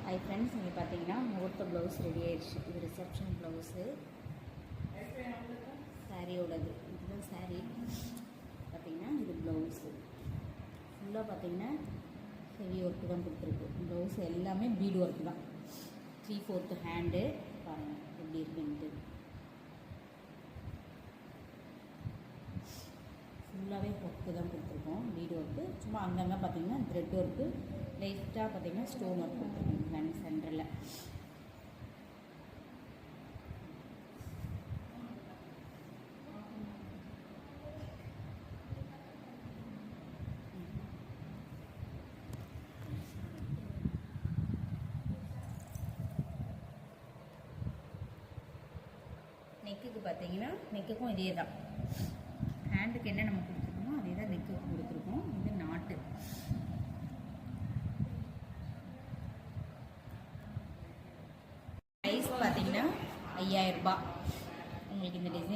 Hi friends, இங்கே பார்த்தீங்கன்னா முகூர்த்த ப்ளவுஸ் ரெடி ஆயிடுச்சு. இது ரிசப்ஷன் ப்ளவுஸு, சாரியோடது. இதுதான் சாரீ. பார்த்தீங்கன்னா இது ப்ளவுஸு ஃபுல்லாக பார்த்தீங்கன்னா ஹெவி ஒர்க்கு தான் கொடுத்துருக்கு. ப்ளவுஸ் எல்லாமே பீடு ஒர்க்கு தான். 3/4 ஹேண்டு பாருங்கள் எப்படி இருக்குன்ட்டு. ஃபுல்லாகவே ஒர்க்கு தான் கொடுத்துருக்கோம், பீடு ஒர்க்கு. சும்மா அங்கங்கே பார்த்தீங்கன்னா த்ரெட் ஒர்க்கு, லைட்டாக பார்த்தீங்கன்னா ஸ்டோன் ஒர்க் கொடுத்துருக்கோம் ஃப்ரண்ட் சென்டரில். நெக்குக்கு பார்த்தீங்கன்னா நெக்குக்கும் இதே தான். ஹேண்டுக்கு என்ன நம்ம கொடுத்துருக்கோமோ அதே தான் நெக்குக்கு கொடுத்துருக்கோம். இது நாட்டு. ப்ரைஸ் பார்த்தீங்கன்னா 5000 ரூபாய். உங்களுக்கு இந்த டிசைன்